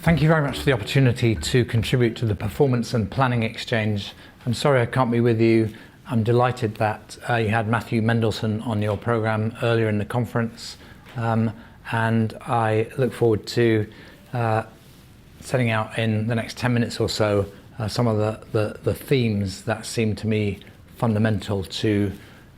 Thank you very much for the opportunity to contribute to the Performance and Planning Exchange. I'm sorry I can't be with you. I'm delighted that you had Matthew Mendelson on your programme earlier in the conference, and I look forward to setting out in the next 10 minutes or so some of the themes that seem to me fundamental to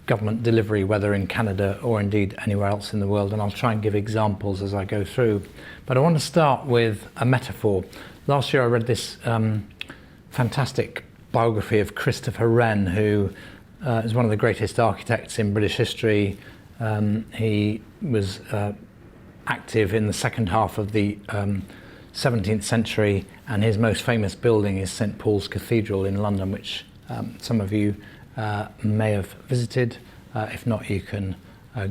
government delivery, whether in Canada or indeed anywhere else in the world, and I'll try and give examples as I go through. But I want to start with a metaphor. Last year I read this fantastic biography of Christopher Wren, who is one of the greatest architects in British history. He was active in the second half of the 17th century, and his most famous building is St Paul's Cathedral in London, which some of you may have visited. If not, you can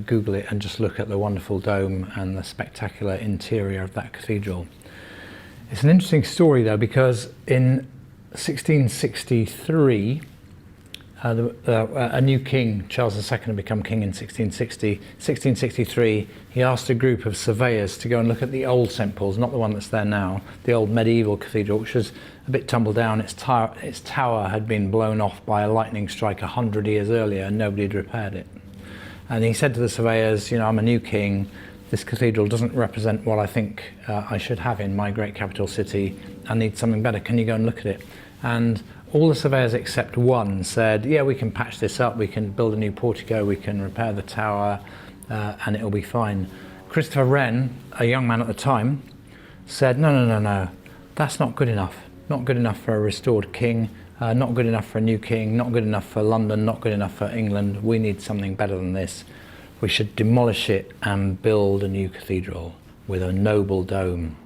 Google it and just look at the wonderful dome and the spectacular interior of that cathedral. It's an interesting story though, because in 1663 a new king, Charles II, had become king in 1660. 1663, he asked a group of surveyors to go and look at the old St Paul's, not the one that's there now, the old medieval cathedral, which was a bit tumbled down. Its tower had been blown off by a lightning strike 100 years earlier, and nobody had repaired it. And he said to the surveyors, I'm a new king, this cathedral doesn't represent what I think I should have in my great capital city. I need something better, can you go and look at it? And all the surveyors except one said, yeah, we can patch this up, we can build a new portico, we can repair the tower, and it'll be fine. Christopher Wren, a young man at the time, said, no, that's not good enough. Not good enough for a restored king, not good enough for a new king, not good enough for London, not good enough for England. We need something better than this. We should demolish it and build a new cathedral with a noble dome.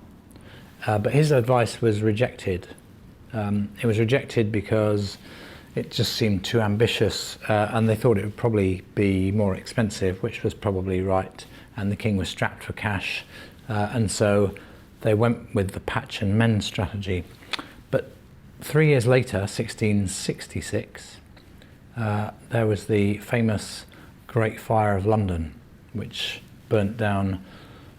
But his advice was rejected. It was rejected because it just seemed too ambitious, and they thought it would probably be more expensive, which was probably right, and the king was strapped for cash, and so they went with the patch and mend strategy. But 3 years later, 1666, there was the famous Great Fire of London, which burnt down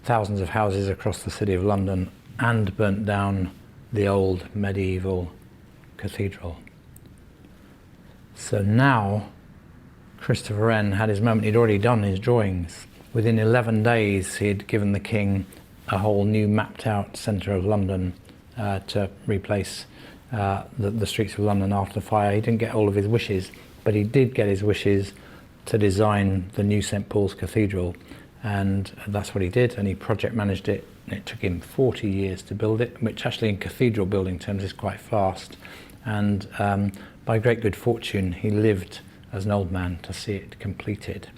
thousands of houses across the city of London and burnt down the old medieval cathedral. So now Christopher Wren had his moment. He'd already done his drawings. Within 11 days he'd given the king a whole new mapped out centre of London to replace the streets of London after the fire. He didn't get all of his wishes, but he did get his wishes to design the new St Paul's Cathedral, and that's what he did, and he project managed it. It took him 40 years to build it, which actually in cathedral building terms is quite fast. And by great good fortune, he lived as an old man to see it completed.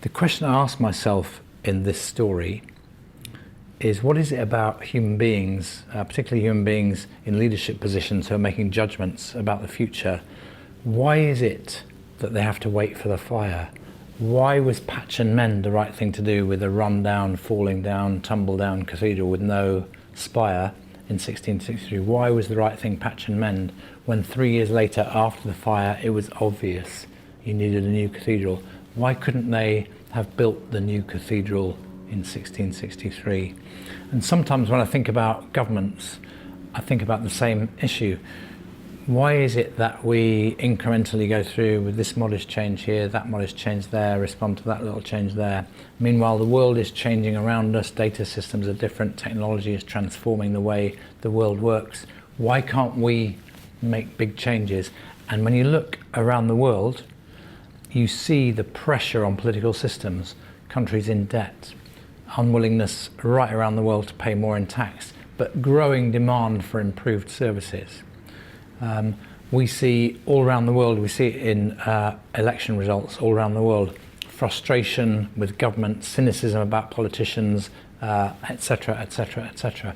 The question I ask myself in this story is, what is it about human beings, particularly human beings in leadership positions who are making judgments about the future? Why is it that they have to wait for the fire? Why was patch and mend the right thing to do with a run-down, falling down, tumble-down cathedral with no spire in 1663? Why was the right thing patch and mend when 3 years later, after the fire, it was obvious you needed a new cathedral? Why couldn't they have built the new cathedral in 1663? And sometimes when I think about governments, I think about the same issue. Why is it that we incrementally go through with this modest change here, that modest change there, respond to that little change there? Meanwhile, the world is changing around us, data systems are different, technology is transforming the way the world works. Why can't we make big changes? And when you look around the world, you see the pressure on political systems, countries in debt, unwillingness right around the world to pay more in tax, but growing demand for improved services. We see all around the world, we see it in election results all around the world, frustration with government, cynicism about politicians, etc., etc., etc.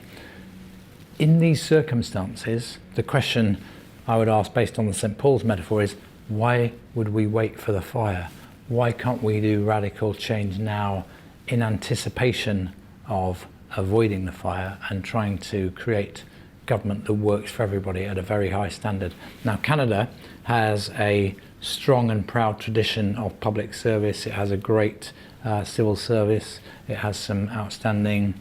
In these circumstances, the question I would ask based on the St Paul's metaphor is, why would we wait for the fire? Why can't we do radical change now in anticipation of avoiding the fire and trying to create government that works for everybody at a very high standard? Now, Canada has a strong and proud tradition of public service. It has a great civil service. It has some outstanding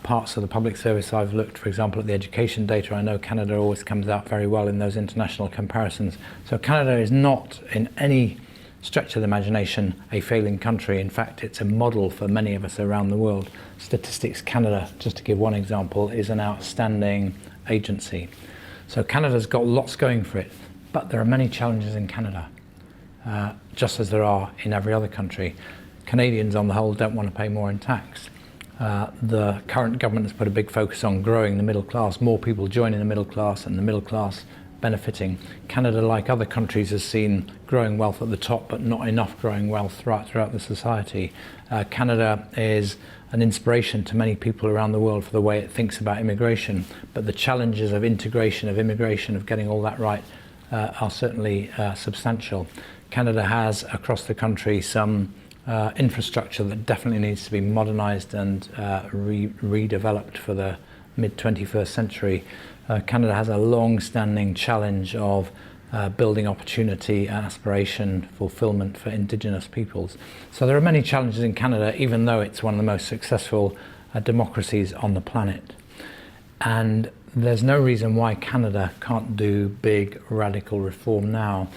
parts of the public service I've looked, for example, at the education data. I know Canada always comes out very well in those international comparisons. So Canada is not in any stretch of the imagination a failing country. In fact, it's a model for many of us around the world. Statistics Canada, just to give one example, is an outstanding agency. So Canada's got lots going for it, but there are many challenges in Canada, just as there are in every other country. Canadians on the whole don't want to pay more in tax. The current government has put a big focus on growing the middle class, more people joining the middle class and the middle class benefiting. Canada, like other countries, has seen growing wealth at the top, but not enough growing wealth throughout the society. Canada is an inspiration to many people around the world for the way it thinks about immigration, but the challenges of integration, of immigration, of getting all that right are certainly substantial. Canada has, across the country, some infrastructure that definitely needs to be modernised and redeveloped for the mid-21st century. Canada has a long-standing challenge of building opportunity, aspiration, fulfilment for Indigenous peoples. So there are many challenges in Canada, even though it's one of the most successful democracies on the planet. And there's no reason why Canada can't do big radical reform now.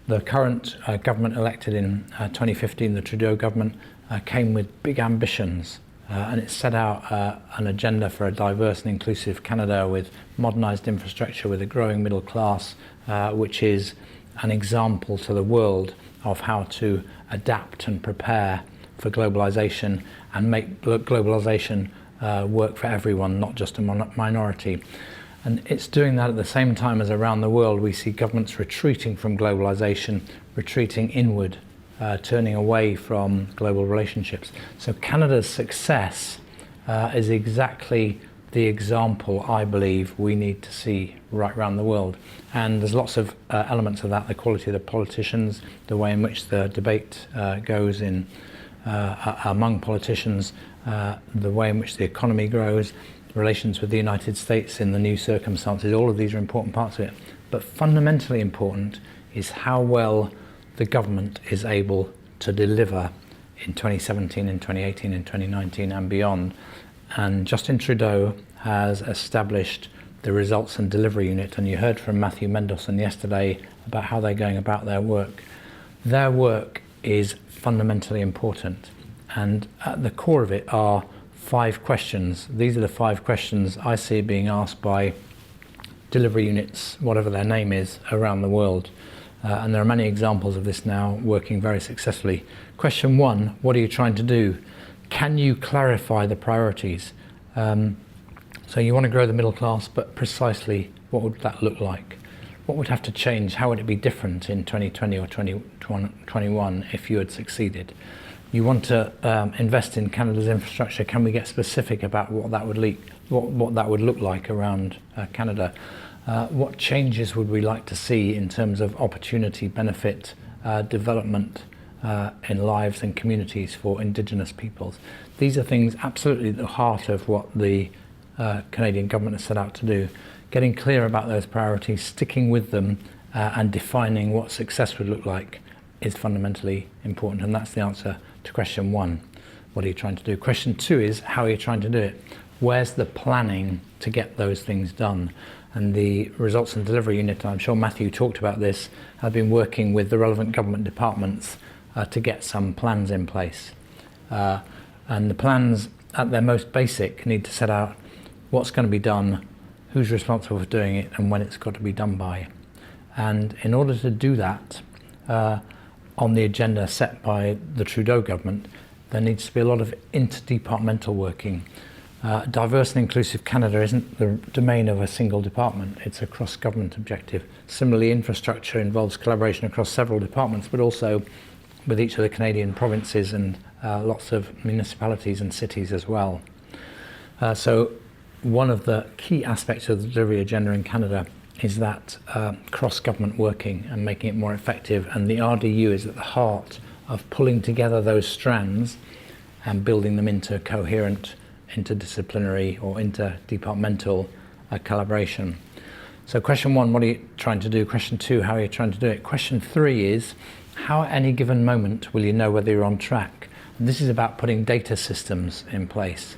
The current government elected in 2015, the Trudeau government, came with big ambitions. And it set out an agenda for a diverse and inclusive Canada with modernised infrastructure, with a growing middle class, which is an example to the world of how to adapt and prepare for globalisation and make globalisation work for everyone, not just a minority. And it's doing that at the same time as around the world we see governments retreating from globalisation, retreating inward, turning away from global relationships. So Canada's success is exactly the example I believe we need to see right around the world. And there's lots of elements of that: the quality of the politicians, the way in which the debate goes in among politicians, the way in which the economy grows, relations with the United States in the new circumstances. All of these are important parts of it. But fundamentally important is how well the government is able to deliver in 2017, in 2018, in 2019 and beyond. And Justin Trudeau has established the Results and Delivery Unit, and you heard from Matthew Mendelsohn yesterday about how they're going about their work. Their work is fundamentally important, and at the core of it are 5 questions. These are the 5 questions I see being asked by delivery units, whatever their name is, around the world. And there are many examples of this now working very successfully. Question 1, what are you trying to do? Can you clarify the priorities? So you want to grow the middle class, but precisely what would that look like? What would have to change? How would it be different in 2020 or 2021 if you had succeeded? You want to invest in Canada's infrastructure. Can we get specific about what that would look like around Canada? What changes would we like to see in terms of opportunity, benefit, development in lives and communities for Indigenous peoples? These are things absolutely at the heart of what the Canadian government has set out to do. Getting clear about those priorities, sticking with them, and defining what success would look like is fundamentally important. And that's the answer to question 1. What are you trying to do? Question 2 is, how are you trying to do it? Where's the planning to get those things done? And the Results and Delivery Unit, and I'm sure Matthew talked about this, have been working with the relevant government departments to get some plans in place. And the plans, at their most basic, need to set out what's going to be done, who's responsible for doing it, and when it's got to be done by. And in order to do that, on the agenda set by the Trudeau government, there needs to be a lot of interdepartmental working. Diverse and inclusive Canada isn't the domain of a single department, it's a cross-government objective. Similarly, infrastructure involves collaboration across several departments, but also with each of the Canadian provinces and lots of municipalities and cities as well. So one of the key aspects of the delivery agenda in Canada is that cross-government working and making it more effective, and the RDU is at the heart of pulling together those strands and building them into coherent interdisciplinary or interdepartmental collaboration. So question 1, what are you trying to do? Question 2, how are you trying to do it? Question 3 is, how at any given moment will you know whether you're on track? And this is about putting data systems in place.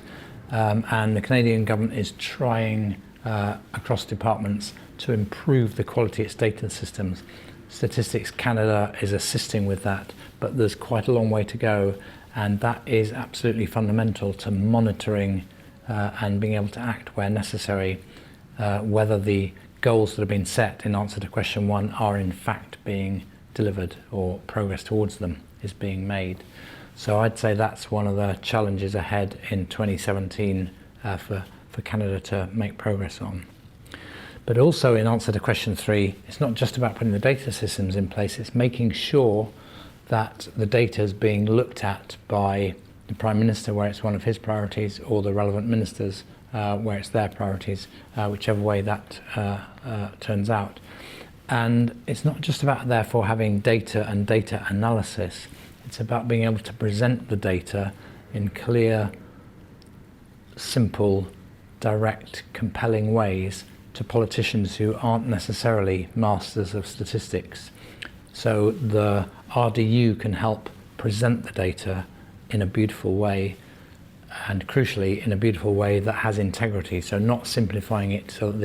and the Canadian government is trying across departments to improve the quality of its data systems. Statistics Canada is assisting with that, but there's quite a long way to go, and that is absolutely fundamental to monitoring and being able to act where necessary, whether the goals that have been set in answer to question 1 are in fact being delivered or progress towards them is being made. So I'd say that's one of the challenges ahead in 2017 for Canada to make progress on. But also, in answer to question 3, it's not just about putting the data systems in place, it's making sure that the data is being looked at by the Prime Minister where it's one of his priorities, or the relevant ministers where it's their priorities, whichever way that turns out. And it's not just about, therefore, having data and data analysis. It's about being able to present the data in clear, simple, direct, compelling ways to politicians who aren't necessarily masters of statistics. So the RDU can help present the data in a beautiful way, and crucially in a beautiful way that has integrity, so not simplifying it so that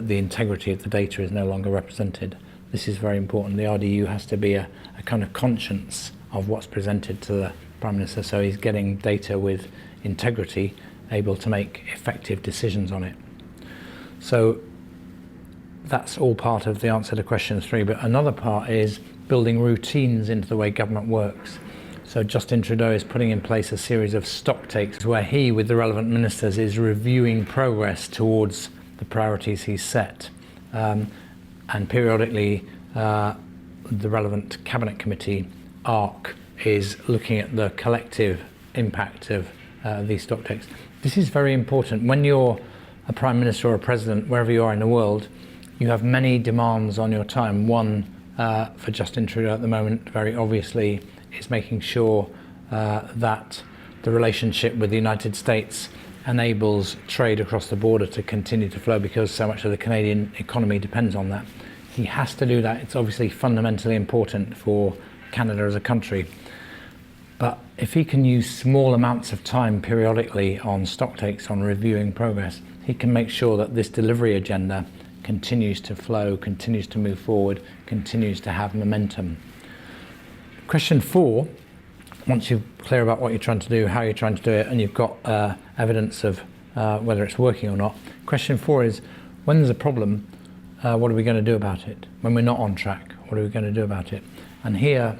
the integrity of the data is no longer represented. This is very important. The RDU has to be a kind of conscience of what's presented to the Prime Minister, so he's getting data with integrity, able to make effective decisions on it. So that's all part of the answer to question 3, but another part is building routines into the way government works. So Justin Trudeau is putting in place a series of stock takes where he, with the relevant ministers, is reviewing progress towards the priorities he's set. And periodically, the relevant cabinet committee, ARC, is looking at the collective impact of these stock takes. This is very important. When you're a prime minister or a president, wherever you are in the world, you have many demands on your time. One, for Justin Trudeau at the moment, very obviously, is making sure that the relationship with the United States enables trade across the border to continue to flow, because so much of the Canadian economy depends on that. He has to do that. It's obviously fundamentally important for Canada as a country. But if he can use small amounts of time periodically on stock takes, on reviewing progress, he can make sure that this delivery agenda continues to flow, continues to move forward, continues to have momentum. Question 4, once you're clear about what you're trying to do, how you're trying to do it, and you've got evidence of whether it's working or not, question 4 is, when there's a problem, what are we going to do about it? When we're not on track, what are we going to do about it? And here,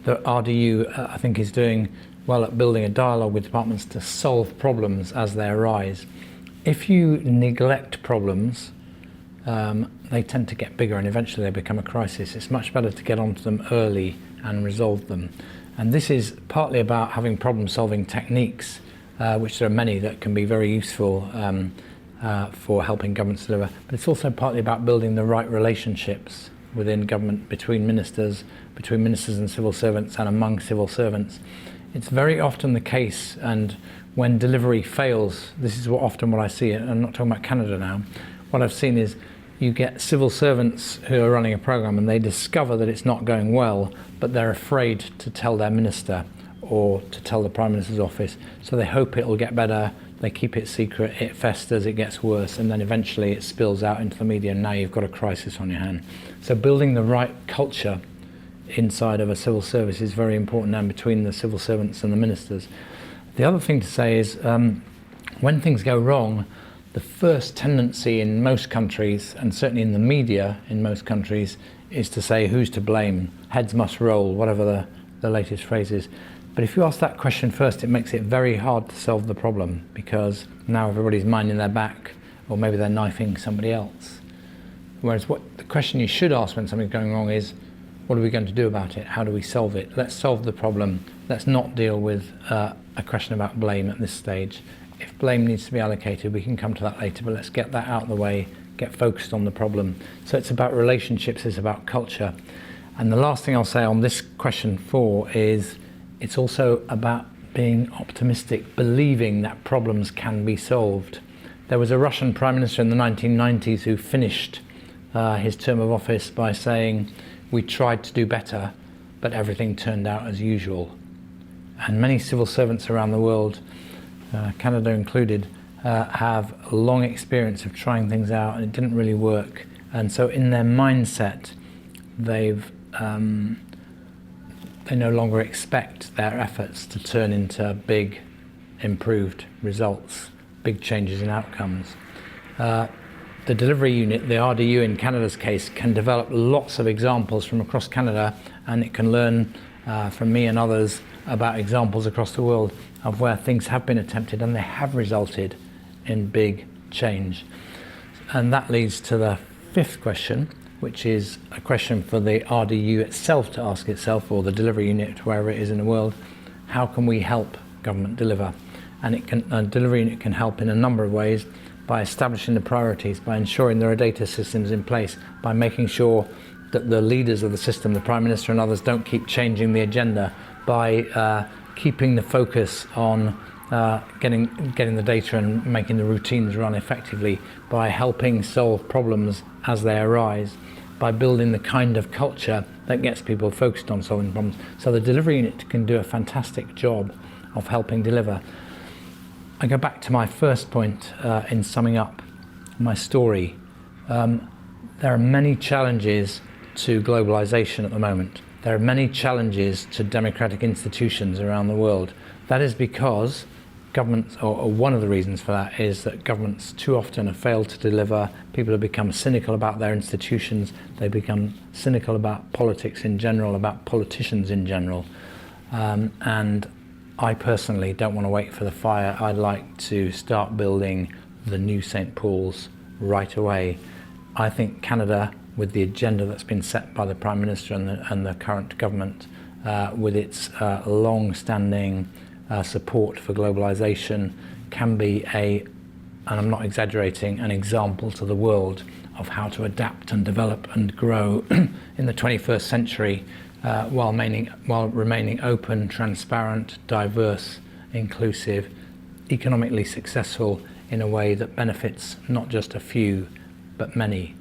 the RDU, I think, is doing well at building a dialogue with departments to solve problems as they arise. If you neglect problems, they tend to get bigger and eventually they become a crisis. It's much better to get onto them early and resolve them. And this is partly about having problem-solving techniques, which there are many that can be very useful for helping governments deliver. But it's also partly about building the right relationships within government, between ministers and civil servants, and among civil servants. It's very often the case, and when delivery fails, this is what I see, and I'm not talking about Canada now, what I've seen is you get civil servants who are running a program and they discover that it's not going well, but they're afraid to tell their minister or to tell the Prime Minister's office, so they hope it'll get better, they keep it secret, it festers, it gets worse, and then eventually it spills out into the media, and now you've got a crisis on your hand. So building the right culture inside of a civil service is very important, and between the civil servants and the ministers. The other thing to say is, when things go wrong, the first tendency in most countries, and certainly in the media in most countries, is to say who's to blame, heads must roll, whatever the latest phrase is. But if you ask that question first, it makes it very hard to solve the problem, because now everybody's minding their back, or maybe they're knifing somebody else. Whereas the question you should ask when something's going wrong is, what are we going to do about it? How do we solve it? Let's solve the problem. Let's not deal with a question about blame at this stage. If blame needs to be allocated, we can come to that later, but let's get that out of the way, get focused on the problem. So it's about relationships, it's about culture. And the last thing I'll say on this question 4 is, it's also about being optimistic, believing that problems can be solved. There was a Russian Prime Minister in the 1990s who finished his term of office by saying, we tried to do better, but everything turned out as usual. And many civil servants around the world Canada included, have a long experience of trying things out and it didn't really work. And so in their mindset, they no longer expect their efforts to turn into big improved results, big changes in outcomes. The delivery unit, the RDU in Canada's case, can develop lots of examples from across Canada, and it can learn from me and others about examples across the world of where things have been attempted and they have resulted in big change. And that leads to the fifth question, which is a question for the RDU itself to ask itself, or the delivery unit, wherever it is in the world. How can we help government deliver? And a delivery unit can help in a number of ways: by establishing the priorities, by ensuring there are data systems in place, by making sure that the leaders of the system, the Prime Minister and others, don't keep changing the agenda, by keeping the focus on getting the data and making the routines run effectively, by helping solve problems as they arise, by building the kind of culture that gets people focused on solving problems. So the delivery unit can do a fantastic job of helping deliver. I go back to my first point in summing up my story. There are many challenges to globalization at the moment. There are many challenges to democratic institutions around the world. That is because governments, or one of the reasons for that, is that governments too often have failed to deliver. People have become cynical about their institutions. They become cynical about politics in general, about politicians in general. And I personally don't want to wait for the fire. I'd like to start building the new St. Paul's right away. I think Canada, with the agenda that's been set by the Prime Minister and the current government, with its long-standing support for globalization, can be and I'm not exaggerating, an example to the world of how to adapt and develop and grow in the 21st century while remaining open, transparent, diverse, inclusive, economically successful in a way that benefits not just a few, but many.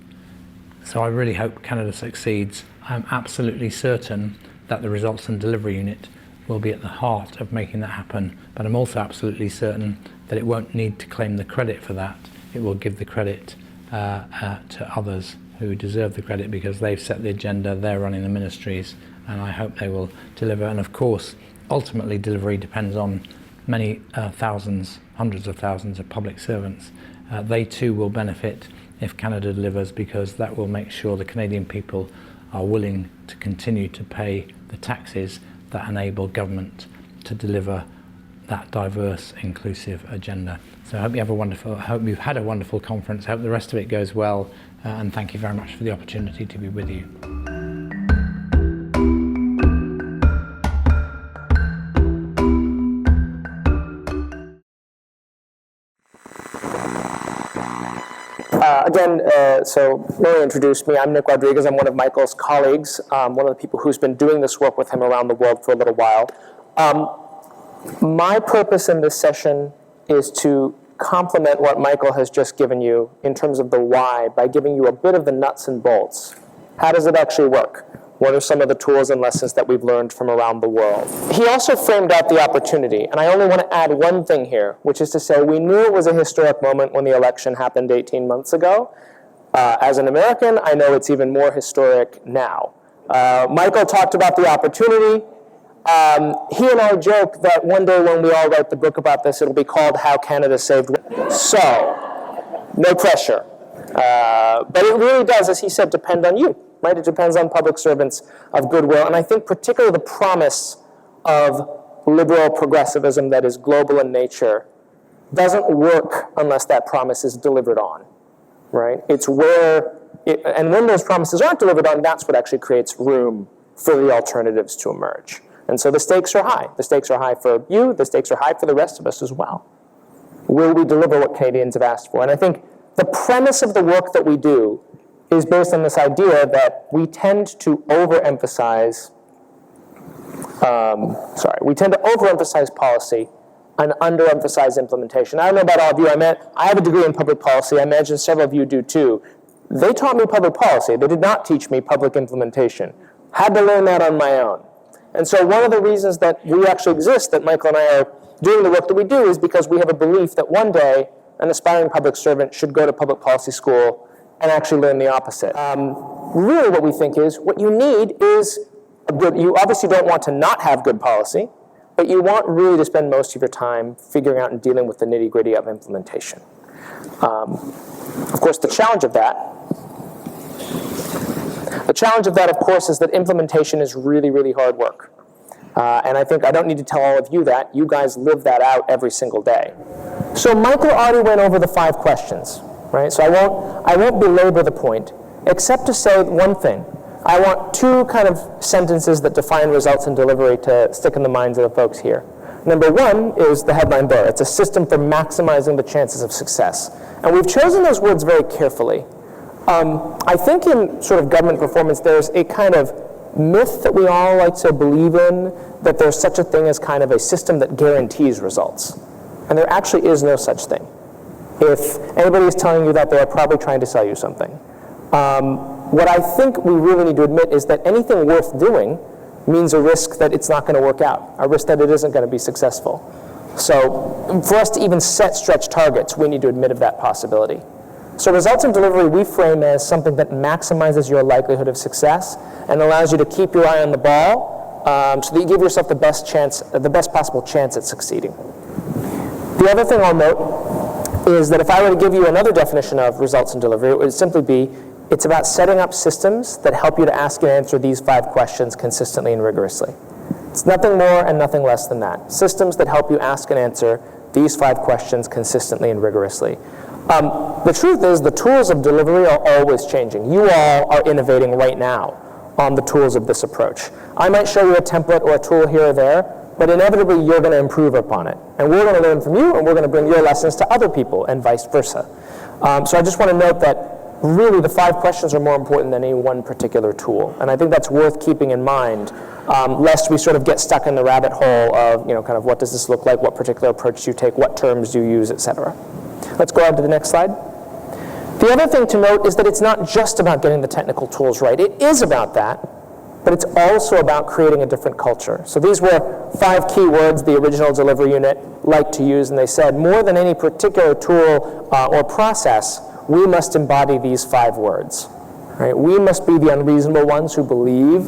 So I really hope Canada succeeds. I'm absolutely certain that the Results and Delivery Unit will be at the heart of making that happen, but I'm also absolutely certain that it won't need to claim the credit for that. It will give the credit to others who deserve the credit because they've set the agenda, they're running the ministries, and I hope they will deliver. And of course, ultimately delivery depends on many thousands, hundreds of thousands of public servants. They too will benefit if Canada delivers, because that will make sure the Canadian people are willing to continue to pay the taxes that enable government to deliver that diverse, inclusive agenda. So I hope you've had a wonderful conference. I hope the rest of it goes well, and thank you very much for the opportunity to be with you. So Mary introduced me. I'm Nick Rodriguez. I'm one of Michael's colleagues, one of the people who's been doing this work with him around the world for a little while. My purpose in this session is to complement what Michael has just given you in terms of the why by giving you a bit of the nuts and bolts. How does it actually work? What are some of the tools and lessons that we've learned from around the world? He also framed out the opportunity, and I only want to add one thing here, which is to say we knew it was a historic moment when the election happened 18 months ago. As an American, I know it's even more historic now. Michael talked about the opportunity. He and I joke that one day when we all write the book about this, it'll be called How Canada Saved. So, no pressure. But it really does, as he said, depend on you. Right? It depends on public servants of goodwill. And I think particularly the promise of liberal progressivism that is global in nature doesn't work unless that promise is delivered on. Right? It's and when those promises aren't delivered on, that's what actually creates room for the alternatives to emerge. And so the stakes are high. The stakes are high for you. The stakes are high for the rest of us as well. Will we deliver what Canadians have asked for? And I think the premise of the work that we do is based on this idea that we tend to overemphasize policy and underemphasize implementation. I don't know about all of you. I have a degree in public policy. I imagine several of you do too. They taught me public policy. They did not teach me public implementation. Had to learn that on my own. And so one of the reasons that we actually exist, that Michael and I doing the work that we do is because we have a belief that one day an aspiring public servant should go to public policy school and actually learn the opposite. Really what we think is what you need is you obviously don't want to not have good policy, but you want really to spend most of your time figuring out and dealing with the nitty-gritty of implementation. Of course, the challenge of that, of course, is that implementation is really, really hard work. And I think I don't need to tell all of you that. You guys live that out every single day. So Michael already went over the 5 questions, right? So I won't belabor the point, except to say one thing. I want 2 kind of sentences that define results in delivery to stick in the minds of the folks here. Number 1 is the headline there. It's a system for maximizing the chances of success. And we've chosen those words very carefully. I think in sort of government performance, there's a kind of myth that we all like to believe in, that there's such a thing as kind of a system that guarantees results. And there actually is no such thing. If anybody is telling you that, they're probably trying to sell you something. What I think we really need to admit is that anything worth doing means a risk that it's not going to work out, a risk that it isn't going to be successful. So for us to even set stretch targets, we need to admit of that possibility. So results in delivery we frame as something that maximizes your likelihood of success and allows you to keep your eye on the ball so that you give yourself the best possible chance at succeeding. The other thing I'll note is that if I were to give you another definition of results in delivery, it would simply be it's about setting up systems that help you to ask and answer these 5 questions consistently and rigorously. It's nothing more and nothing less than that. Systems that help you ask and answer these 5 questions consistently and rigorously. The truth is the tools of delivery are always changing. You all are innovating right now on the tools of this approach. I might show you a template or a tool here or there, but inevitably you're going to improve upon it. And we're going to learn from you, and we're going to bring your lessons to other people, and vice versa. So I just want to note that really the 5 questions are more important than any one particular tool. And I think that's worth keeping in mind, lest we sort of get stuck in the rabbit hole of, kind of what does this look like, what particular approach do you take, what terms do you use, etc. Let's go on to the next slide. The other thing to note is that it's not just about getting the technical tools right. It is about that, but it's also about creating a different culture. So these were 5 key words the original delivery unit liked to use, and they said more than any particular tool or process, we must embody these 5 words. Right? We must be the unreasonable ones who believe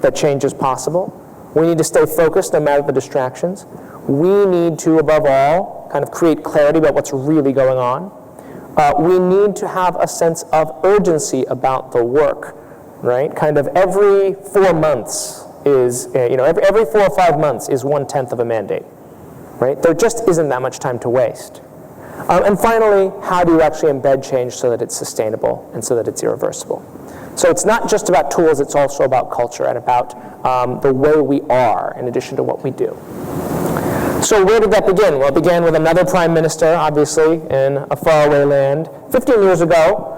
that change is possible. We need to stay focused no matter the distractions. We need to, above all, kind of create clarity about what's really going on. We need to have a sense of urgency about the work, right? Kind of every 4 months is, every 4 or 5 months is 1/10 of a mandate, right? There just isn't that much time to waste. And finally, how do you actually embed change so that it's sustainable and so that it's irreversible? So it's not just about tools, it's also about culture and about the way we are in addition to what we do. So where did that begin? Well, it began with another prime minister, obviously, in a faraway land. 15 years ago,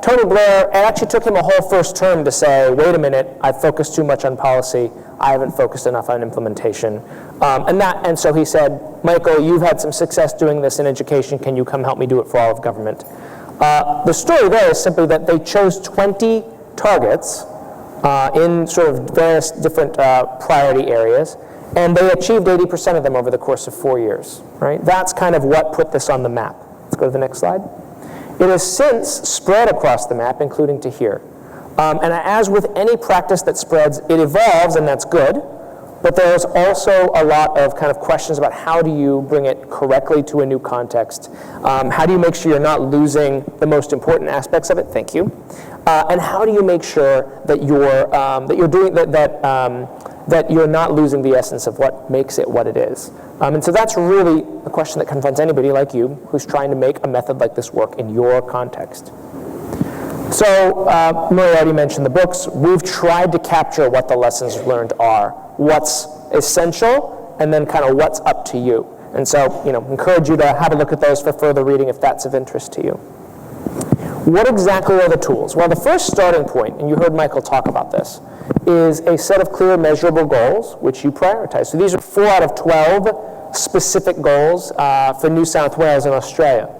Tony Blair, it actually took him a whole first term to say, wait a minute, I've focused too much on policy, I haven't focused enough on implementation. And so he said, Michael, you've had some success doing this in education, can you come help me do it for all of government? The story there is simply that they chose 20 targets in sort of various different priority areas, and they achieved 80% of them over the course of 4 years, right? That's kind of what put this on the map. Let's go to the next slide. It has since spread across the map, including to here. And as with any practice that spreads, it evolves, and that's good, but there's also a lot of kind of questions about how do you bring it correctly to a new context? How do you make sure you're not losing the most important aspects of it? Thank you. And how do you make sure that that you're not losing the essence of what makes it what it is? And so that's really a question that confronts anybody like you who's trying to make a method like this work in your context. So, Murray already mentioned the books. We've tried to capture what the lessons learned are, what's essential, and then kind of what's up to you. And so, encourage you to have a look at those for further reading if that's of interest to you. What exactly are the tools? Well, the first starting point, and you heard Michael talk about this, is a set of clear measurable goals, which you prioritize. So these are 4 out of 12 specific goals for New South Wales and Australia.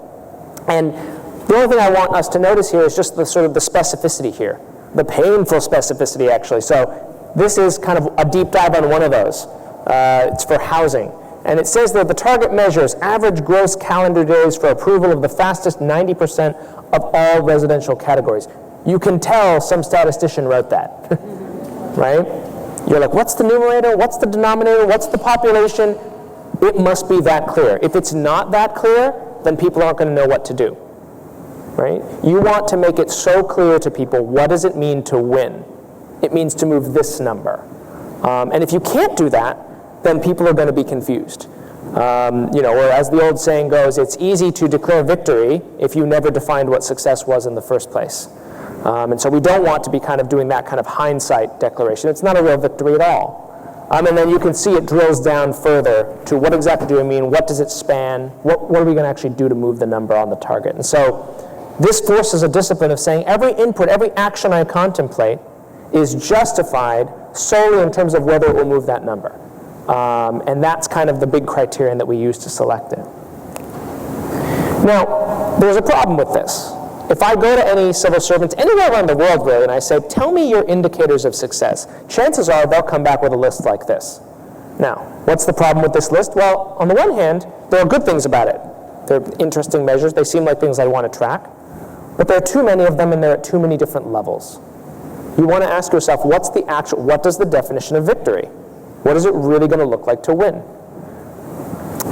And the only thing I want us to notice here is just the sort of the specificity here, the painful specificity, actually. So this is kind of a deep dive on one of those. It's for housing. And it says that the target measures average gross calendar days for approval of the fastest 90% of all residential categories. You can tell some statistician wrote that, right? You're like, what's the numerator? What's the denominator? What's the population? It must be that clear. If it's not that clear, then people aren't going to know what to do, right? You want to make it so clear to people, what does it mean to win? It means to move this number. And if you can't do that, then people are going to be confused. Or as the old saying goes, it's easy to declare victory if you never defined what success was in the first place. And so we don't want to be kind of doing that kind of hindsight declaration. It's not a real victory at all. And then you can see it drills down further to what exactly do we mean, what does it span, what are we going to actually do to move the number on the target. And so this forces a discipline of saying every input, every action I contemplate is justified solely in terms of whether it will move that number. And that's kind of the big criterion that we use to select it. Now, there's a problem with this. If I go to any civil servants anywhere around the world, really, and I say, tell me your indicators of success, chances are they'll come back with a list like this. Now, what's the problem with this list? Well, on the one hand, there are good things about it. They're interesting measures. They seem like things I want to track. But there are too many of them, and they're at too many different levels. You want to ask yourself, what does the definition of victory? What is it really going to look like to win?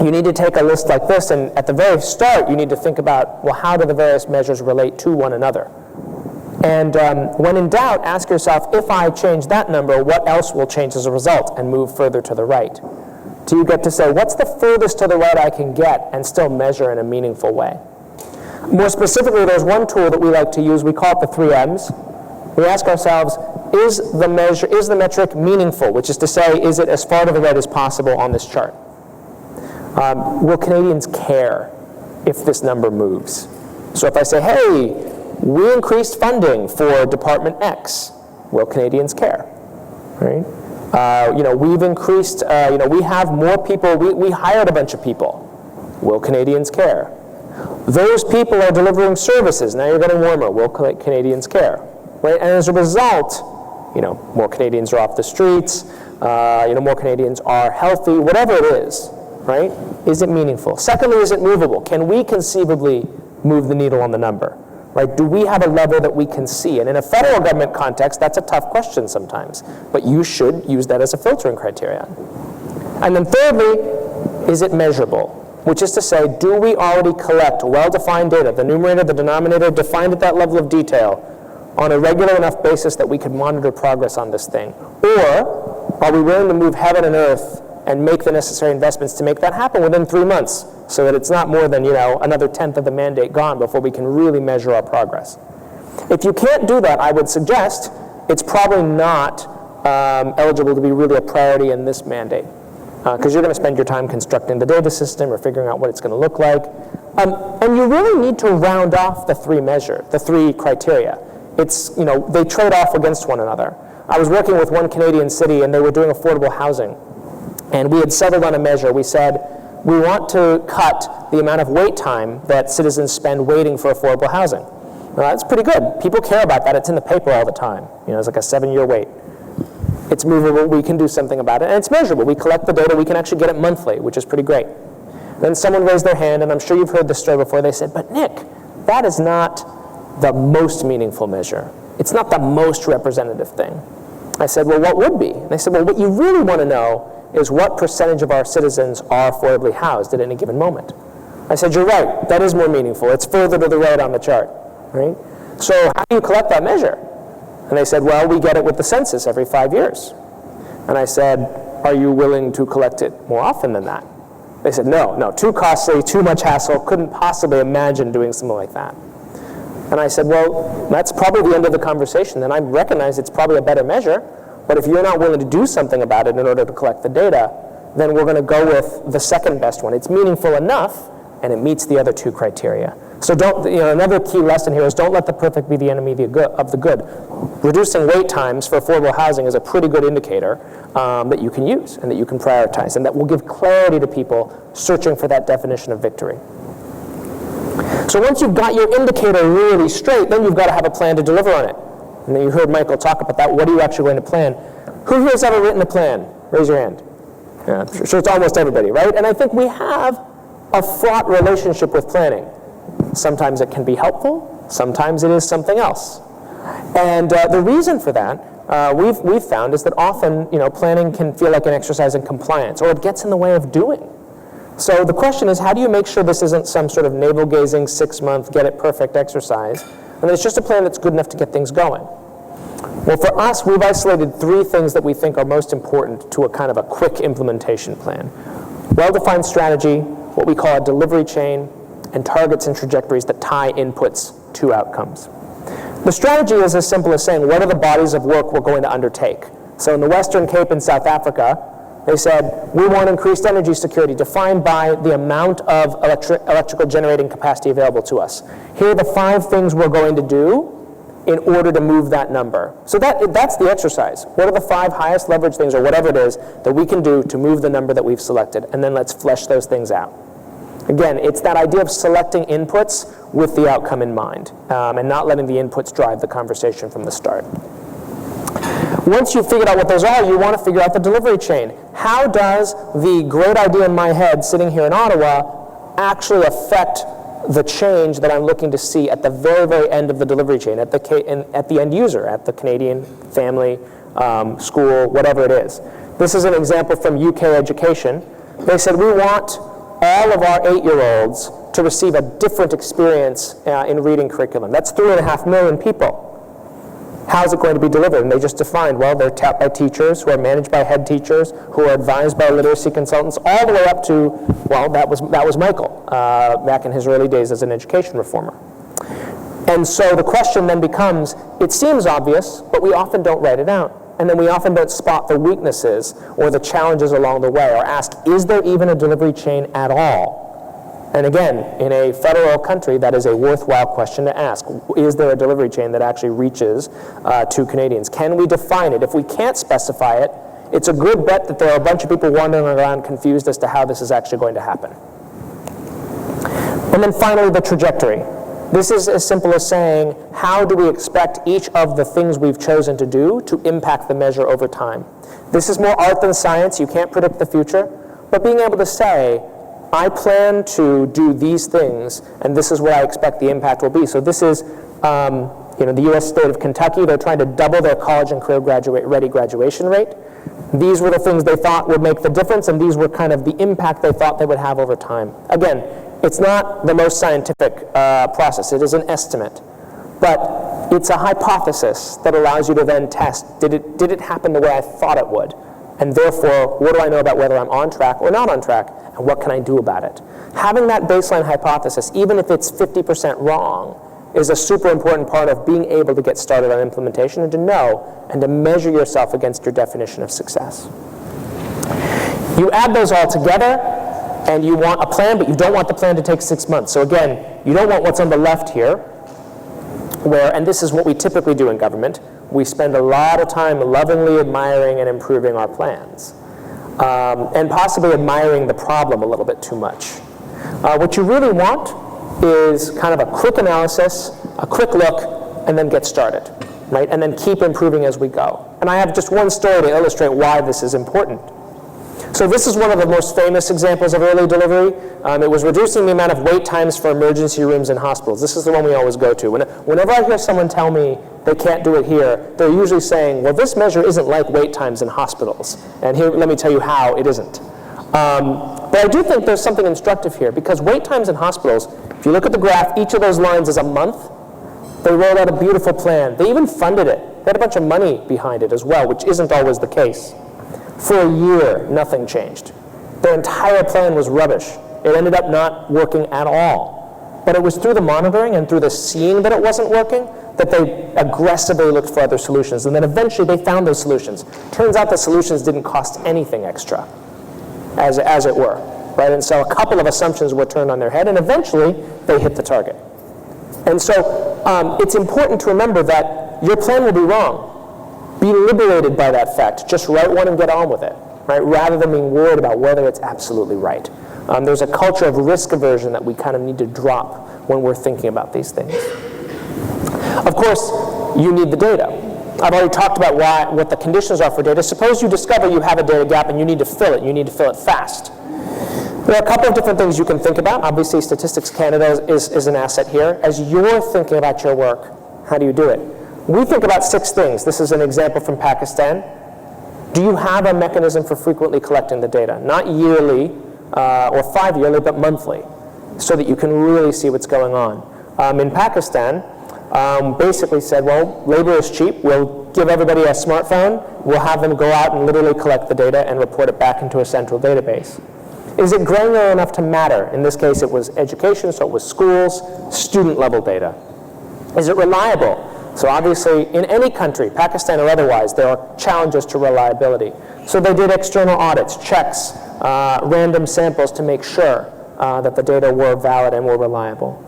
You need to take a list like this, and at the very start, you need to think about, well, how do the various measures relate to one another? And when in doubt, ask yourself, if I change that number, what else will change as a result, and move further to the right? Do you get to say, what's the furthest to the right I can get and still measure in a meaningful way? More specifically, there's one tool that we like to use. We call it the 3 M's. We ask ourselves, is the metric meaningful? Which is to say, is it as far to the right as possible on this chart? Will Canadians care if this number moves? So if I say, hey, we increased funding for Department X, will Canadians care? Right? We've increased, we have more people, we hired a bunch of people. Will Canadians care? Those people are delivering services. Now you're getting warmer. Will Canadians care? Right? And as a result, more Canadians are off the streets, more Canadians are healthy, whatever it is, right? Is it meaningful? Secondly, is it movable? Can we conceivably move the needle on the number? Right? Do we have a level that we can see? And in a federal government context, that's a tough question sometimes, but you should use that as a filtering criterion. And then thirdly, is it measurable? Which is to say, do we already collect well-defined data, the numerator, the denominator, defined at that level of detail, on a regular enough basis that we could monitor progress on this thing? Or are we willing to move heaven and earth and make the necessary investments to make that happen within 3 months so that it's not more than, another 1/10 of the mandate gone before we can really measure our progress? If you can't do that, I would suggest it's probably not eligible to be really a priority in this mandate, because you're going to spend your time constructing the data system or figuring out what it's going to look like. And you really need to round off the 3 criteria. They trade off against one another. I was working with one Canadian city, and they were doing affordable housing. And we had settled on a measure. We said, we want to cut the amount of wait time that citizens spend waiting for affordable housing. Well, that's pretty good. People care about that. It's in the paper all the time. It's like a 7-year wait. It's movable. We can do something about it. And it's measurable. We collect the data. We can actually get it monthly, which is pretty great. Then someone raised their hand, and I'm sure you've heard this story before. They said, but Nick, that is not the most meaningful measure. It's not the most representative thing. I said, well, what would be? And they said, well, what you really want to know is what percentage of our citizens are affordably housed at any given moment. I said, you're right. That is more meaningful. It's further to the right on the chart, right? So how do you collect that measure? And they said, well, we get it with the census every 5 years. And I said, are you willing to collect it more often than that? They said, no, too costly, too much hassle, couldn't possibly imagine doing something like that. And I said, well, that's probably the end of the conversation. And I recognize it's probably a better measure, but if you're not willing to do something about it in order to collect the data, then we're going to go with the second best one. It's meaningful enough, and it meets the other 2 criteria. So another key lesson here is don't let the perfect be the enemy of the good. Reducing wait times for affordable housing is a pretty good indicator that you can use and that you can prioritize, and that will give clarity to people searching for that definition of victory. So once you've got your indicator really straight, then you've got to have a plan to deliver on it. And then you heard Michael talk about that. What are you actually going to plan? Who here has ever written a plan? Raise your hand. Yeah, I'm sure it's almost everybody, right? And I think we have a fraught relationship with planning. Sometimes it can be helpful, sometimes it is something else. And the reason for that, we've found, is that often, planning can feel like an exercise in compliance, or it gets in the way of doing. So the question is, how do you make sure this isn't some sort of navel-gazing 6-month get-it-perfect exercise, and it's just a plan that's good enough to get things going? Well, for us, we've isolated 3 things that we think are most important to a kind of a quick implementation plan. Well-defined strategy, what we call a delivery chain, and targets and trajectories that tie inputs to outcomes. The strategy is as simple as saying, what are the bodies of work we're going to undertake? So in the Western Cape in South Africa, they said, we want increased energy security defined by the amount of electrical generating capacity available to us. Here are the 5 things we're going to do in order to move that number. So that's the exercise. What are the 5 highest leverage things, or whatever it is, that we can do to move the number that we've selected? And then let's flesh those things out. Again, it's that idea of selecting inputs with the outcome in mind, and not letting the inputs drive the conversation from the start. Once you've figured out what those are, you want to figure out the delivery chain. How does the great idea in my head sitting here in Ottawa actually affect the change that I'm looking to see at the very, very end of the delivery chain, at the end user, at the Canadian family, school, whatever it is? This is an example from UK Education. They said, we want all of our 8-year-olds to receive a different experience in reading curriculum. That's 3.5 million people. How's it going to be delivered? And they just defined, well, they're taught by teachers who are managed by head teachers, who are advised by literacy consultants, all the way up to, well, that was Michael back in his early days as an education reformer. And so the question then becomes, it seems obvious, but we often don't write it out. And then we often don't spot the weaknesses or the challenges along the way, or ask, is there even a delivery chain at all? And again, in a federal country, that is a worthwhile question to ask. Is there a delivery chain that actually reaches to Canadians? Can we define it? If we can't specify it, it's a good bet that there are a bunch of people wandering around confused as to how this is actually going to happen. And then finally, the trajectory. This is as simple as saying, how do we expect each of the things we've chosen to do to impact the measure over time? This is more art than science. You can't predict the future. But being able to say, I plan to do these things, and this is what I expect the impact will be. So this is the U.S. state of Kentucky. They're trying to double their college and career ready graduation rate. These were the things they thought would make the difference, and these were kind of the impact they thought they would have over time. Again, it's not the most scientific process. It is an estimate. But it's a hypothesis that allows you to then test, did it happen the way I thought it would? And therefore, what do I know about whether I'm on track or not on track? And what can I do about it? Having that baseline hypothesis, even if it's 50% wrong, is a super important part of being able to get started on implementation and to know and to measure yourself against your definition of success. You add those all together, and you want a plan, but you don't want the plan to take 6 months. So again, you don't want what's on the left here, where, and this is what we typically do in government, we spend a lot of time lovingly admiring and improving our plans. And possibly admiring the problem a little bit too much. What you really want is kind of a quick analysis, a quick look, and then get started, right? And then keep improving as we go. And I have just one story to illustrate why this is important. So this is one of the most famous examples of early delivery. It was reducing the amount of wait times for emergency rooms in hospitals. This is the one we always go to. Whenever I hear someone tell me they can't do it here, they're usually saying, well, this measure isn't like wait times in hospitals. And here, let me tell you how it isn't. But I do think there's something instructive here, because wait times in hospitals, if you look at the graph, each of those lines is a month. They rolled out a beautiful plan. They even funded it. They had a bunch of money behind it as well, which isn't always the case. For a year, nothing changed. Their entire plan was rubbish. It ended up not working at all. But it was through the monitoring and through the seeing that it wasn't working that they aggressively looked for other solutions. And then eventually they found those solutions. Turns out the solutions didn't cost anything extra, as it were. Right? And so a couple of assumptions were turned on their head, and eventually they hit the target. And so it's important to remember that your plan will be wrong. Be liberated by that fact. Just write one and get on with it, right? Rather than being worried about whether it's absolutely right. There's a culture of risk aversion that we kind of need to drop when we're thinking about these things. Of course, you need the data. I've already talked about what the conditions are for data. Suppose you discover you have a data gap and you need to fill it. You need to fill it fast. There are a couple of different things you can think about. Obviously, Statistics Canada is an asset here. As you're thinking about your work, how do you do it? We think about 6 things. This is an example from Pakistan. Do you have a mechanism for frequently collecting the data? Not yearly or 5-yearly, but monthly, so that you can really see what's going on. In Pakistan, basically said, well, labor is cheap. We'll give everybody a smartphone. We'll have them go out and literally collect the data and report it back into a central database. Is it granular enough to matter? In this case, it was education, so it was schools, student-level data. Is it reliable? So obviously, in any country, Pakistan or otherwise, there are challenges to reliability. So they did external audits, checks, random samples to make sure that the data were valid and were reliable.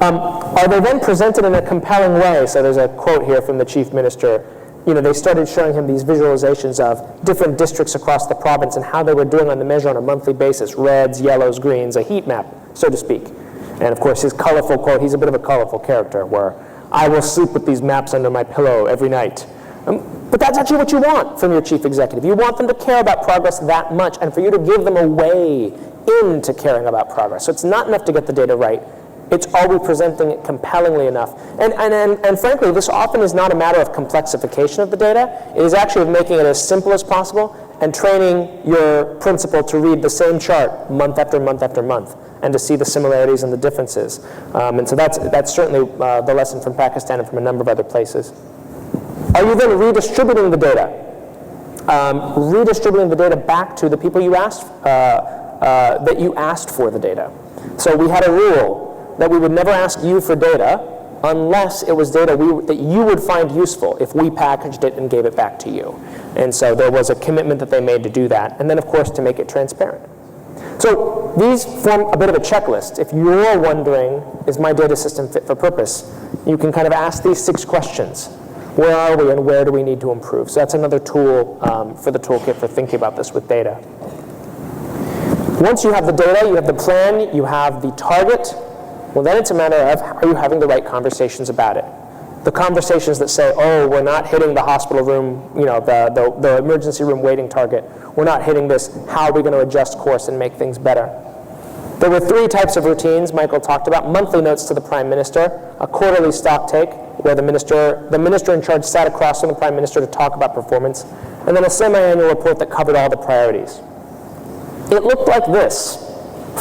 Are they then presented in a compelling way? So there's a quote here from the chief minister. You know, they started showing him these visualizations of different districts across the province and how they were doing on the measure on a monthly basis, reds, yellows, greens, a heat map, so to speak. And of course, his colorful quote, he's a bit of a colorful character, where I will sleep with these maps under my pillow every night. But that's actually what you want from your chief executive. You want them to care about progress that much and for you to give them a way into caring about progress. So it's not enough to get the data right. It's are we presenting it compellingly enough? And frankly, this often is not a matter of complexification of the data. It is actually of making it as simple as possible and training your principal to read the same chart month after month after month and to see the similarities and the differences. And so that's certainly the lesson from Pakistan and from a number of other places. Are you then redistributing the data? Redistributing the data back to the people you asked, that you asked for the data. So we had a rule that we would never ask you for data unless it was data that you would find useful if we packaged it and gave it back to you. And so there was a commitment that they made to do that, and then of course to make it transparent. So these form a bit of a checklist. If you're wondering, is my data system fit for purpose, you can kind of ask these 6 questions. Where are we and where do we need to improve? So that's another tool for the toolkit for thinking about this with data. Once you have the data, you have the plan, you have the target, well, then it's a matter of, are you having the right conversations about it? The conversations that say, oh, we're not hitting the hospital room, you know, the emergency room waiting target. We're not hitting this. How are we going to adjust course and make things better? There were 3 types of routines Michael talked about. Monthly notes to the Prime Minister, a quarterly stock take, where the minister in charge sat across from the Prime Minister to talk about performance, and then a semi-annual report that covered all the priorities. It looked like this.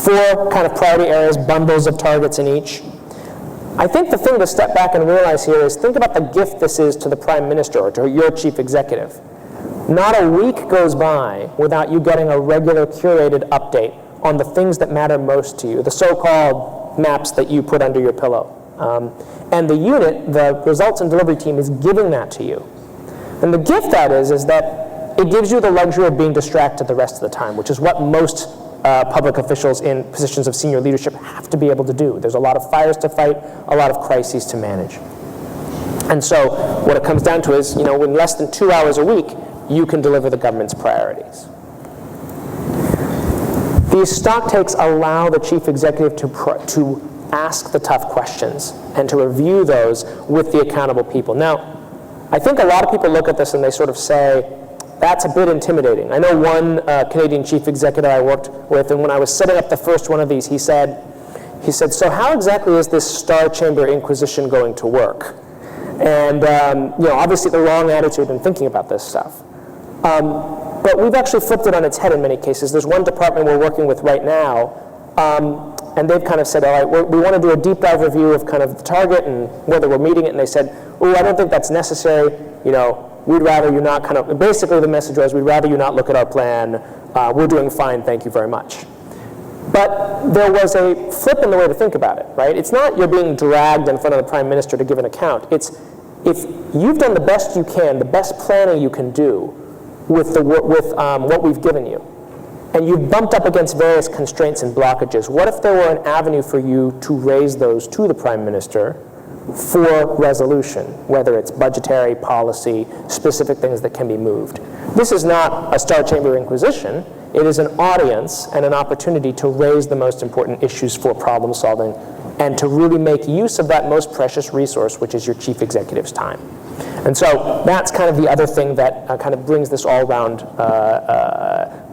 4 kind of priority areas, bundles of targets in each. I think the thing to step back and realize here is think about the gift this is to the Prime Minister or to your chief executive. Not a week goes by without you getting a regular curated update on the things that matter most to you, the so-called maps that you put under your pillow. And the unit, the results and delivery team, is giving that to you. And the gift that is that it gives you the luxury of being distracted the rest of the time, which is what most public officials in positions of senior leadership have to be able to do. There's a lot of fires to fight, a lot of crises to manage. And so what it comes down to is, you know, in less than 2 hours a week, you can deliver the government's priorities. These stock takes allow the chief executive to ask the tough questions and to review those with the accountable people. Now, I think a lot of people look at this and they sort of say, that's a bit intimidating. I know one Canadian chief executive I worked with, and when I was setting up the first one of these, he said, so how exactly is this Star Chamber Inquisition going to work? And you know, obviously the wrong attitude in thinking about this stuff. But we've actually flipped it on its head in many cases. There's one department we're working with right now, and they've kind of said, all right, we want to do a deep dive review of kind of the target and whether we're meeting it, and they said, oh, I don't think that's necessary, you know, we'd rather you not kind of, basically the message was, we'd rather you not look at our plan, we're doing fine, thank you very much. But there was a flip in the way to think about it, right? It's not you're being dragged in front of the Prime Minister to give an account. It's if you've done the best you can, the best planning you can do with what we've given you, and you've bumped up against various constraints and blockages, what if there were an avenue for you to raise those to the Prime Minister for resolution, whether it's budgetary, policy, specific things that can be moved? This is not a Star Chamber Inquisition. It is an audience and an opportunity to raise the most important issues for problem solving and to really make use of that most precious resource, which is your chief executive's time. And so that's kind of the other thing that kind of brings this all around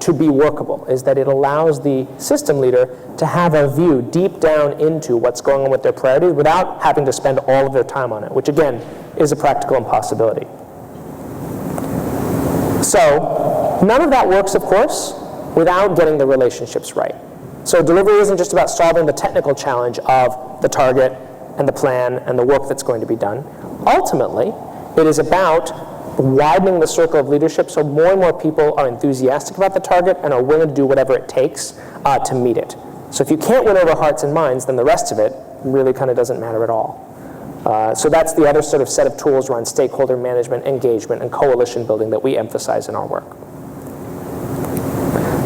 to be workable, is that it allows the system leader to have a view deep down into what's going on with their priorities without having to spend all of their time on it, which again is a practical impossibility. So none of that works, of course, without getting the relationships right. So delivery isn't just about solving the technical challenge of the target and the plan and the work that's going to be done. Ultimately, it is about widening the circle of leadership so more and more people are enthusiastic about the target and are willing to do whatever it takes to meet it. So if you can't win over hearts and minds, then the rest of it really kind of doesn't matter at all. So that's the other sort of set of tools around stakeholder management, engagement, and coalition building that we emphasize in our work.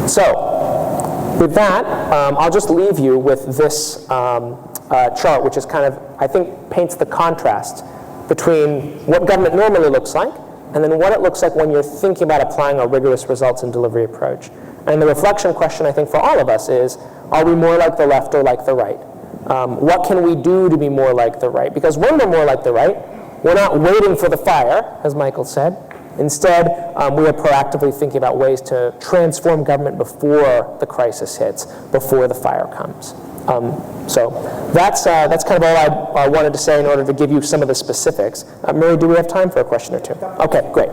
So with that, I'll just leave you with this chart, which is kind of, I think, paints the contrast between what government normally looks like and then what it looks like when you're thinking about applying a rigorous results and delivery approach. And the reflection question, I think, for all of us is, are we more like the left or like the right? What can we do to be more like the right? Because when we're more like the right, we're not waiting for the fire, as Michael said. Instead, we are proactively thinking about ways to transform government before the crisis hits, before the fire comes. So that's kind of all I wanted to say in order to give you some of the specifics. Murray, do we have time for a question or two? Okay, great.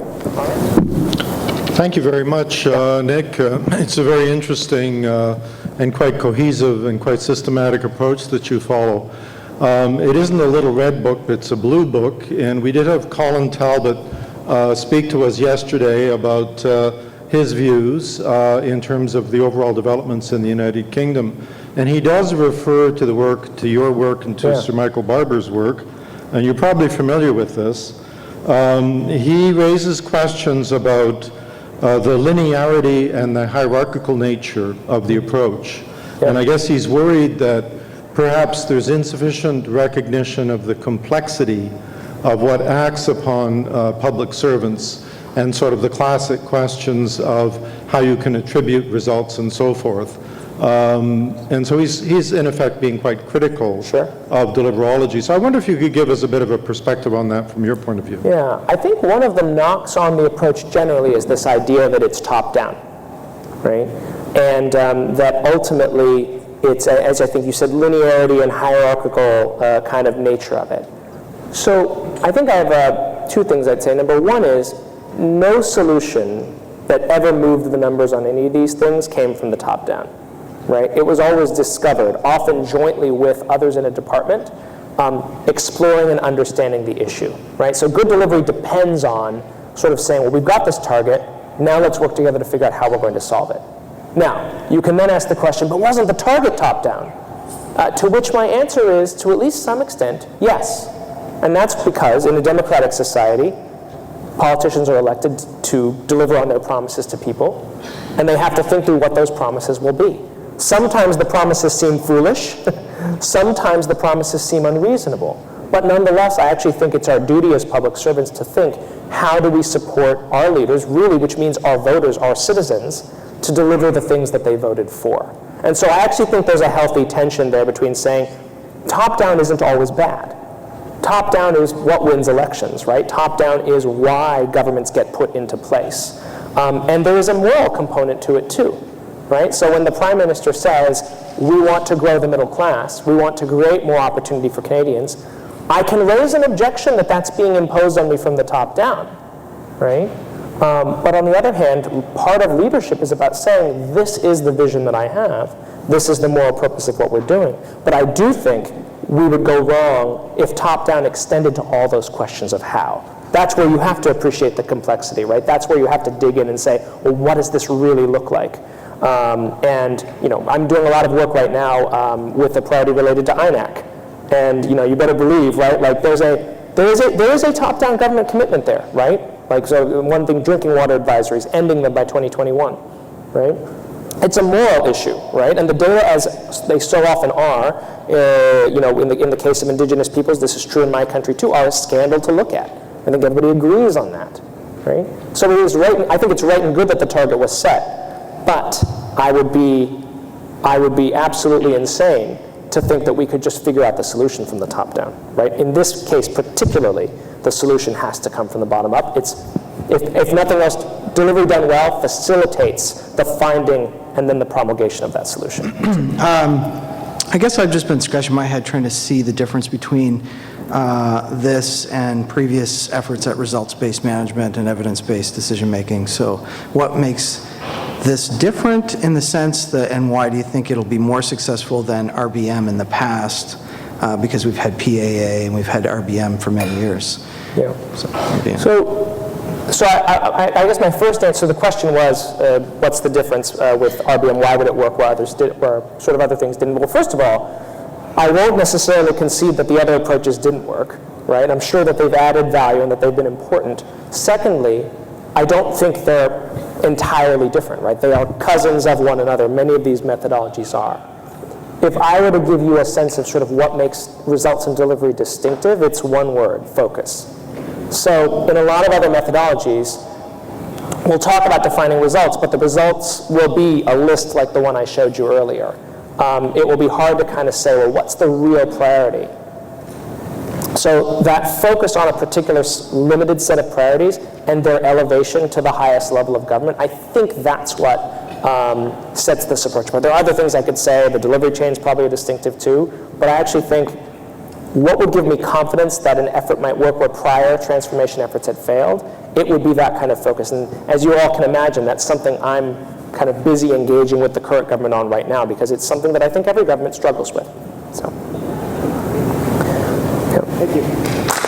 Thank you very much, Nick. It's a very interesting and quite cohesive and quite systematic approach that you follow. It isn't a little red book, it's a blue book, and we did have Colin Talbot speak to us yesterday about his views in terms of the overall developments in the United Kingdom. And he does refer to the work, to your work and to Sir Michael Barber's work, and you're probably familiar with this. He raises questions about the linearity and the hierarchical nature of the approach. And I guess he's worried that perhaps there's insufficient recognition of the complexity of what acts upon public servants and sort of the classic questions of how you can attribute results and so forth. And so he's in effect being quite critical of deliverology. So I wonder if you could give us a bit of a perspective on that from your point of view. Yeah, I think one of the knocks on the approach generally is this idea that it's top-down, right? And that ultimately it's, as I think you said, linearity and hierarchical kind of nature of it. So I think I have two things I'd say. Number one is no solution that ever moved the numbers on any of these things came from the top down, right? It was always discovered, often jointly with others in a department, exploring and understanding the issue, right? So good delivery depends on sort of saying, well, we've got this target, now let's work together to figure out how we're going to solve it. Now, you can then ask the question, but wasn't the target top down? To which my answer is, to at least some extent, yes. And that's because in a democratic society, politicians are elected to deliver on their promises to people, and they have to think through what those promises will be. Sometimes the promises seem foolish, sometimes the promises seem unreasonable, but nonetheless, I actually think it's our duty as public servants to think, how do we support our leaders, really, which means our voters, our citizens, to deliver the things that they voted for. And so I actually think there's a healthy tension there between saying, top-down isn't always bad. Top-down is what wins elections, right? Top-down is why governments get put into place. And there is a moral component to it too, right? So when the Prime Minister says, we want to grow the middle class, we want to create more opportunity for Canadians, I can raise an objection that that's being imposed on me from the top down, right? But on the other hand, part of leadership is about saying, this is the vision that I have, this is the moral purpose of what we're doing. But I do think we would go wrong if top-down extended to all those questions of how. That's where you have to appreciate the complexity, right? That's where you have to dig in and say, well, what does this really look like? And you know, I'm doing a lot of work right now with a priority related to INAC. And you know, you better believe, right? Like there is a top-down government commitment there, right? Like, so one thing, drinking water advisories, ending them by 2021, right? It's a moral issue, right? And the data, as they so often are, you know, in the case of Indigenous peoples, this is true in my country too, are a scandal to look at. I think everybody agrees on that, right? So it is right. I think it's right and good that the target was set, but I would be absolutely insane to think that we could just figure out the solution from the top down, right? In this case particularly, the solution has to come from the bottom up. If nothing else, delivery done well facilitates the finding and then the promulgation of that solution. I guess I've just been scratching my head trying to see the difference between this and previous efforts at results-based management and evidence-based decision-making. So what makes this different in the sense that, and why do you think it'll be more successful than RBM in the past? Because we've had PAA and we've had RBM for many years. Yeah. So I guess my first answer to the question was, what's the difference with RBM? Why would it work while others did, or sort of other things didn't? Well, first of all, I won't necessarily concede that the other approaches didn't work, right? I'm sure that they've added value and that they've been important. Secondly, I don't think they're entirely different, right? They are cousins of one another. Many of these methodologies are. If I were to give you a sense of sort of what makes results and delivery distinctive, it's one word: focus. So in a lot of other methodologies, we'll talk about defining results, but the results will be a list like the one I showed you earlier. It will be hard to kind of say, well, what's the real priority? So that focus on a particular limited set of priorities and their elevation to the highest level of government, I think that's what sets this approach apart. There are other things I could say. The delivery chain is probably a distinctive too, but I actually think what would give me confidence that an effort might work where prior transformation efforts had failed, it would be that kind of focus. And as you all can imagine, that's something I'm kind of busy engaging with the current government on right now, because it's something that I think every government struggles with. So, yeah. Thank you.